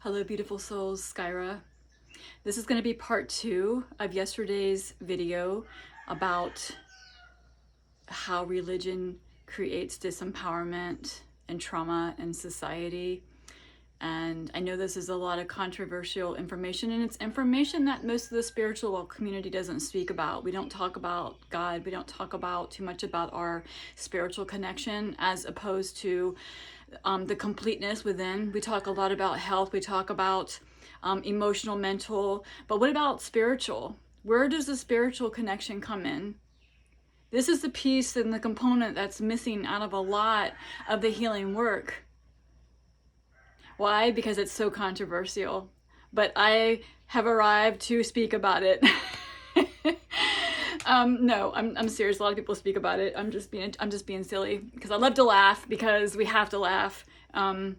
Hello, beautiful souls, Skyra. This is going to be part 2 of yesterday's video about how religion creates disempowerment and trauma in society. And I know this is a lot of controversial information, and it's information that most of the spiritual community doesn't speak about. We don't talk about God. We don't talk about too much about our spiritual connection as opposed to the completeness within. We talk a lot about health. We talk about emotional, mental, but what about spiritual? Where does the spiritual connection come in? This is the piece and the component that's missing out of a lot of the healing work. Why? Because it's so controversial. But I have arrived to speak about it. No, I'm serious. A lot of people speak about it. I'm just being silly because I love to laugh because we have to laugh. And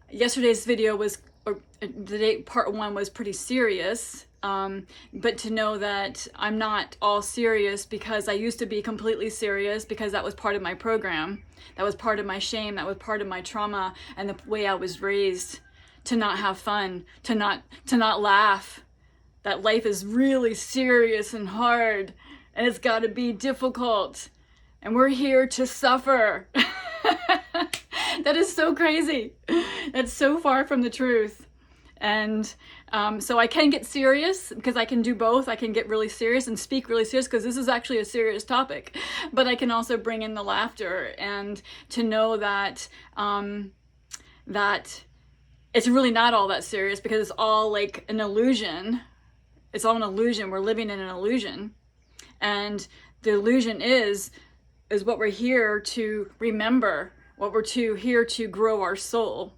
yesterday's video was, or today part 1 was pretty serious. But to know that I'm not all serious because I used to be completely serious because that was part of my program. That was part of my shame. That was part of my trauma and the way I was raised to not have fun, to not laugh. That life is really serious and hard and it's got to be difficult. And we're here to suffer. That is so crazy. That's so far from the truth. And so I can get serious because I can do both. I can get really serious and speak really serious because this is actually a serious topic. But I can also bring in the laughter and to know that that it's really not all that serious because it's all like an illusion. It's all an illusion. We're living in an illusion. And the illusion is what we're here to remember, what we're here to grow our soul.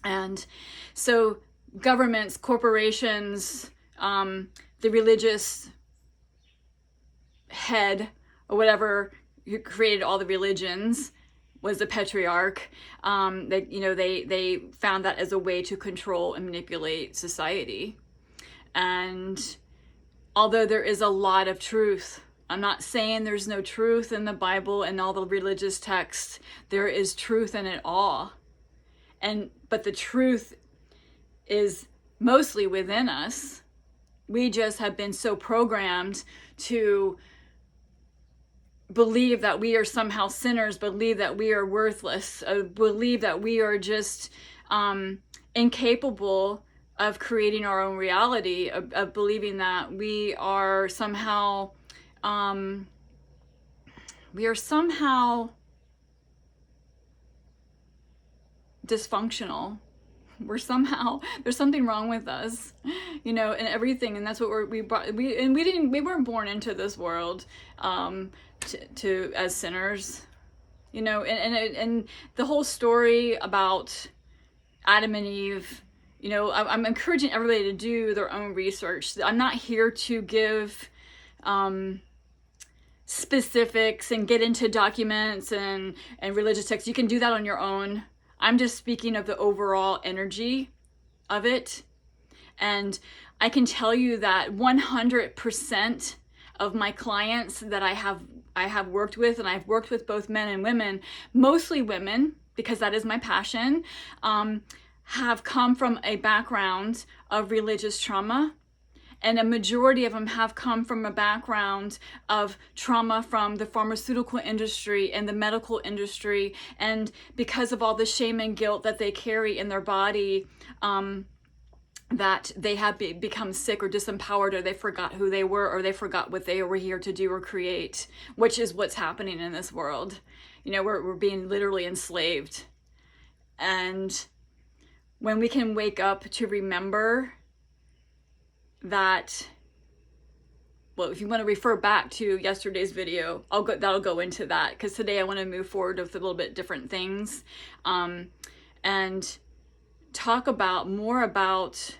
And so governments, corporations, the religious head or whatever who created all the religions was the patriarch. They found that as a way to control and manipulate society. And although there is a lot of truth, I'm not saying there's no truth in the Bible and all the religious texts. There is truth in it all. But the truth is mostly within us. We just have been so programmed to believe that we are somehow sinners, believe that we are worthless, believe that we are just incapable of creating our own reality, of believing that we are somehow dysfunctional. There's something wrong with us, and everything. And that's what we weren't born into this world to as sinners, and the whole story about Adam and Eve. I'm encouraging everybody to do their own research. I'm not here to give specifics and get into documents and religious texts. You can do that on your own. I'm just speaking of the overall energy of it. And I can tell you that 100% of my clients that I have worked with, and I've worked with both men and women, mostly women, because that is my passion, have come from a background of religious trauma. And a majority of them have come from a background of trauma from the pharmaceutical industry and the medical industry. And because of all the shame and guilt that they carry in their body, that they have become sick or disempowered, or they forgot who they were, or they forgot what they were here to do or create, which is what's happening in this world. We're being literally enslaved. And when we can wake up to remember that, well, if you want to refer back to yesterday's video, that'll go into that, because today I want to move forward with a little bit different things, and talk more about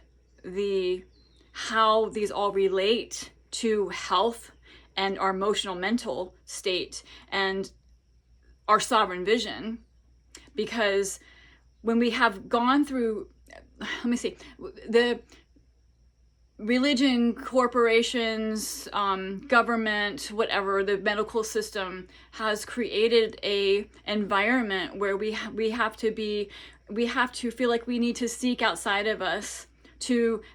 how these all relate to health and our emotional mental state and our sovereign vision. Because when we have gone through, the religion, corporations, government, whatever, the medical system has created a environment where we have to feel like we need to seek outside of us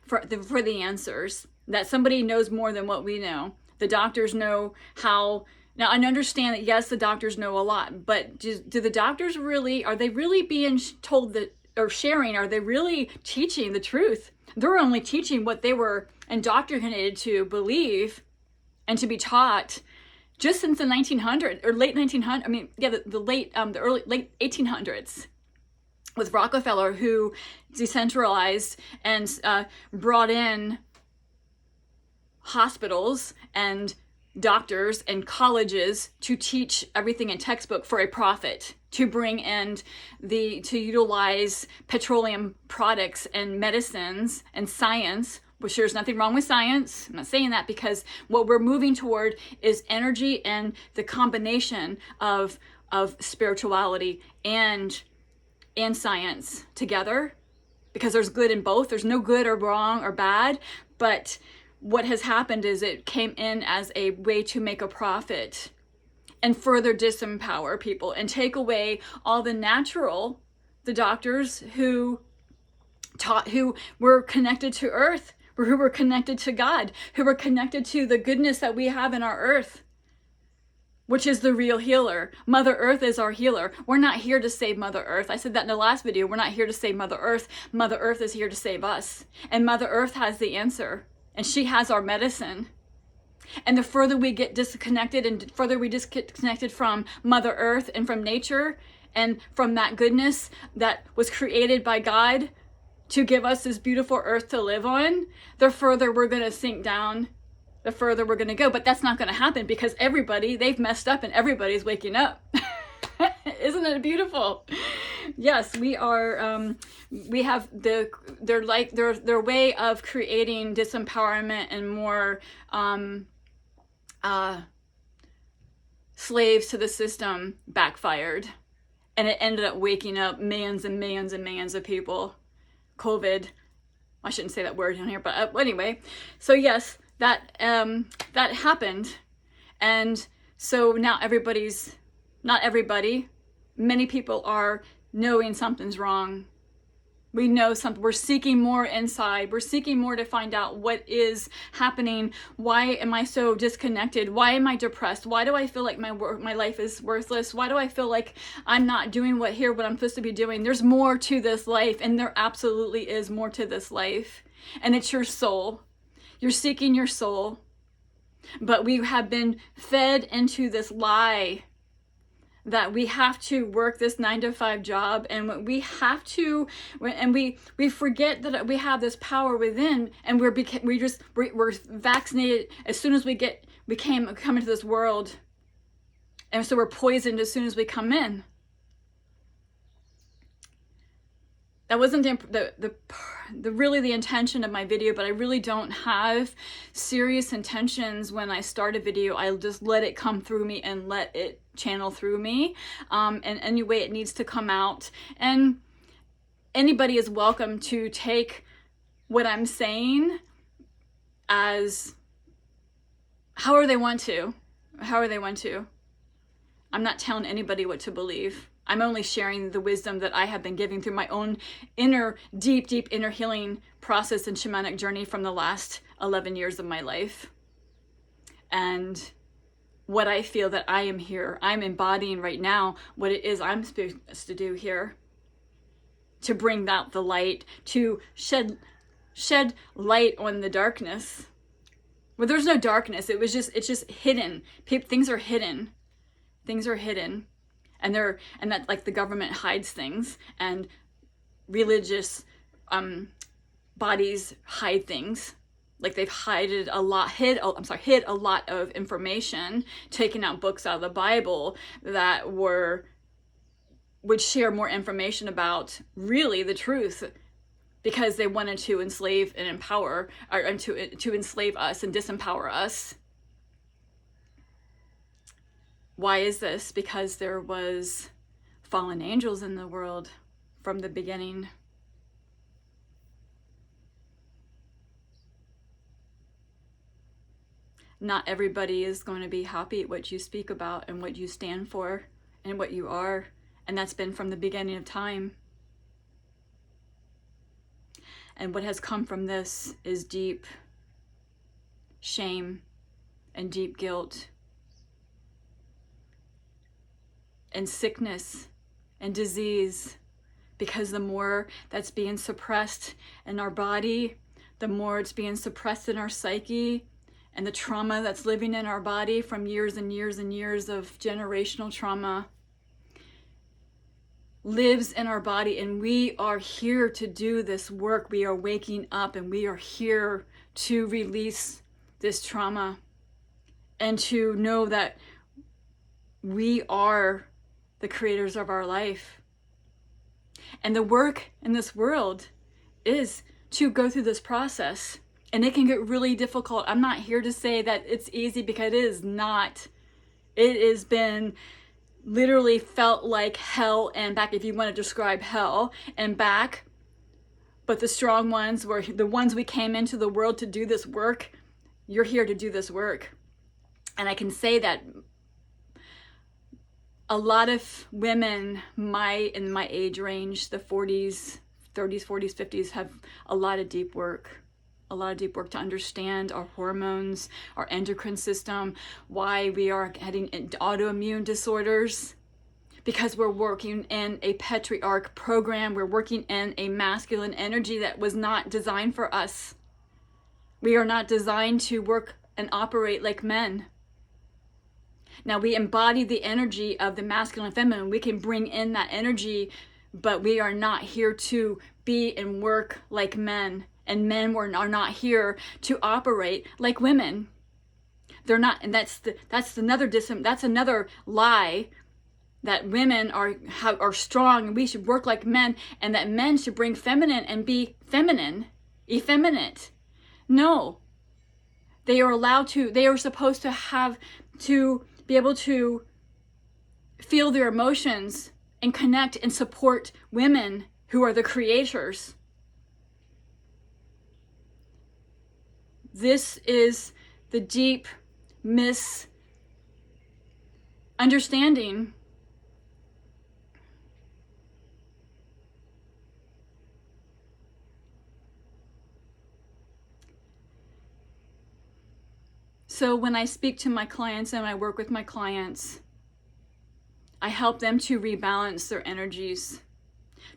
for the answers, that somebody knows more than what we know. The doctors know how. Now, I understand that, yes, the doctors know a lot, but do the doctors really, are they really being told that, or sharing, are they really teaching the truth? They're only teaching what they were indoctrinated to believe and to be taught just since the 1900s, or late 1900s, I mean, yeah, the late 1800s, with Rockefeller, who decentralized and brought in hospitals and doctors and colleges to teach everything in textbook for a profit, to bring in to utilize petroleum products and medicines and science, which there's nothing wrong with science. I'm not saying that, because what we're moving toward is energy and the combination of spirituality and science together, because there's good in both. There's no good or wrong or bad, but what has happened is it came in as a way to make a profit and further disempower people and take away all the doctors who were connected to earth, who were connected to God, who were connected to the goodness that we have in our earth, which is the real healer. Mother Earth is our healer. We're not here to save Mother Earth. I said that in the last video. We're not here to save Mother Earth. Mother Earth is here to save us. And Mother Earth has the answer. And she has our medicine. And the further we get disconnected, and further we disconnected from Mother Earth and from nature and from that goodness that was created by God to give us this beautiful earth to live on, the further we're going to sink down, the further we're going to go. But that's not going to happen, because they've messed up and everybody's waking up. Isn't it beautiful? Yes, we are. We have their way of creating disempowerment and more slaves to the system backfired, and it ended up waking up millions and millions and millions of people. COVID. I shouldn't say that word on here, but anyway. So yes, that happened, and so now not everybody, many people are knowing something's wrong. We know something. We're seeking more inside. We're seeking more to find out what is happening. Why am I so disconnected? Why am I depressed? Why do I feel like my life is worthless? Why do I feel like I'm not doing what I'm supposed to be doing? There's more to this life, and there absolutely is more to this life. And it's your soul. You're seeking your soul. But we have been fed into this lie that we have to work this 9-to-5 job, and we forget that we have this power within, and we're vaccinated as soon as we come into this world, and so we're poisoned as soon as we come in. That wasn't really the intention of my video, but I really don't have serious intentions when I start a video. I'll just let it come through me and let it channel through me. And anyway, it needs to come out. And anybody is welcome to take what I'm saying as however they want to. I'm not telling anybody what to believe. I'm only sharing the wisdom that I have been giving through my own deep inner healing process and shamanic journey from the last 11 years of my life. And what I feel that I'm embodying right now, what it is I'm supposed to do here. To bring out the light, to shed light on the darkness. Well, there's no darkness. It's just hidden. Things are hidden. And that, like, the government hides things, and religious bodies hide things. Like, they've hid a lot of information, taking out books out of the Bible that would share more information about really the truth, because they wanted to enslave and empower, or to enslave us and disempower us. Why is this? Because there was fallen angels in the world from the beginning. not everybody is going to be happy at what you speak about and what you stand for and what you are. And that's been from the beginning of time. And what has come from this is deep shame and deep guilt and sickness and disease, because the more that's being suppressed in our body, the more it's being suppressed in our psyche, and the trauma that's living in our body from years and years and years of generational trauma lives in our body. And we are here to do this work. We are waking up and we are here to release this trauma and to know that we are the creators of our life. And the work in this world is to go through this process. And it can get really difficult. I'm not here to say that it's easy, because it is not. It has been literally felt like hell and back, if you want to describe hell and back. But the strong ones were the ones we came into the world to do this work. You're here to do this work. And I can say that a lot of women in my age range, the 40s, 30s, 40s, 50s, have a lot of deep work to understand our hormones, our endocrine system, why we are getting into autoimmune disorders, because we're working in a patriarch program. We're working in a masculine energy that was not designed for us. We are not designed to work and operate like men. Now, we embody the energy of the masculine and feminine. We can bring in that energy, but we are not here to be and work like men. And men are not here to operate like women. They're not, and that's another lie, that women are strong and we should work like men, and that men should bring feminine and be feminine, effeminate. No, they are supposed to be able to feel their emotions and connect and support women who are the creators. This is the deep misunderstanding. So when I speak to my clients and I work with my clients, I help them to rebalance their energies,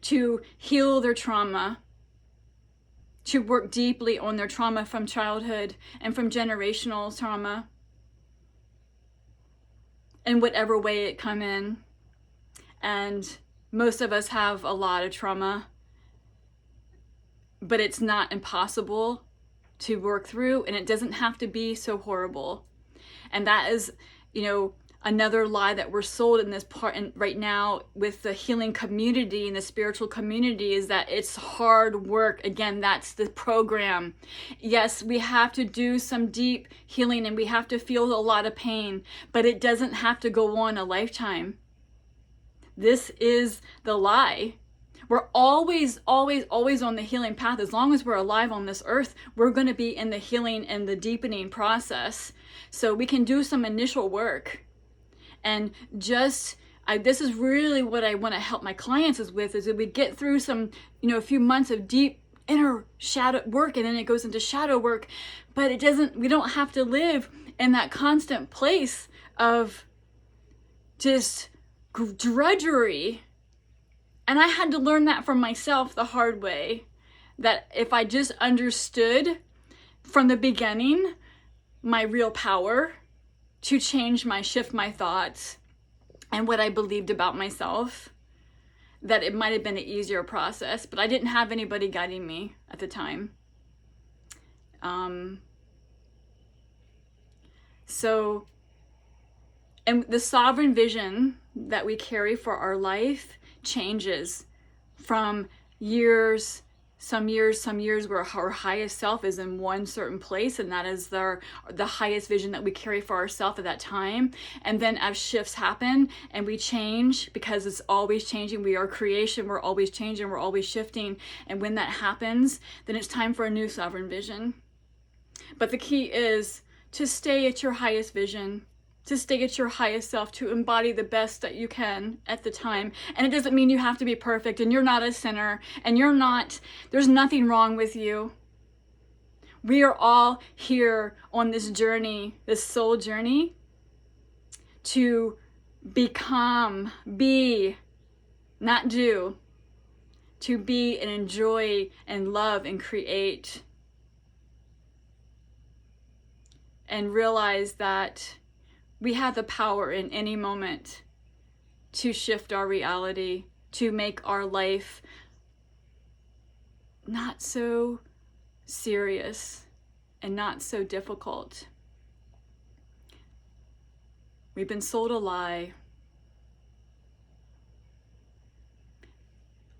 to heal their trauma, to work deeply on their trauma from childhood and from generational trauma, in whatever way it come in. And most of us have a lot of trauma, but it's not impossible to work through, and it doesn't have to be so horrible. And that is, another lie that we're sold in this part, and right now with the healing community and the spiritual community, is that it's hard work. Again, that's the program. Yes, we have to do some deep healing and we have to feel a lot of pain, but it doesn't have to go on a lifetime. This is the lie. We're always, always, always on the healing path. As long as we're alive on this earth, we're going to be in the healing and the deepening process. So we can do some initial work. And this is really what I want to help my clients with, is that we get through some, a few months of deep inner shadow work, and then it goes into shadow work. But we don't have to live in that constant place of just drudgery. And I had to learn that for myself the hard way, that if I just understood from the beginning my real power to shift my thoughts and what I believed about myself, that it might have been an easier process. But I didn't have anybody guiding me at the time. And the sovereign vision that we carry for our life changes from some years where our highest self is in one certain place, and that is the highest vision that we carry for ourselves at that time. And then as shifts happen and we change, because it's always changing, we are creation, we're always changing, we're always shifting. And when that happens, then it's time for a new sovereign vision. But the key is to stay at your highest vision, to stay at your highest self, to embody the best that you can at the time. And it doesn't mean you have to be perfect, and you're not a sinner, and there's nothing wrong with you. We are all here on this journey, this soul journey, to become, be, not do, to be and enjoy and love and create. And realize that we have the power in any moment to shift our reality, to make our life not so serious and not so difficult. We've been sold a lie.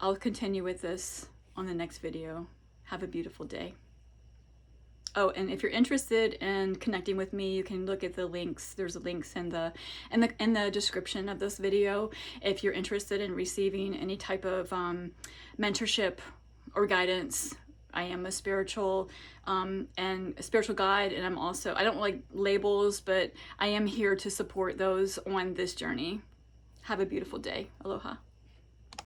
I'll continue with this on the next video. Have a beautiful day. Oh, and if you're interested in connecting with me, you can look at the links. There's links in the description of this video. If you're interested in receiving any type of mentorship or guidance, I am a spiritual and a spiritual guide, and I don't like labels, but I am here to support those on this journey. Have a beautiful day. Aloha.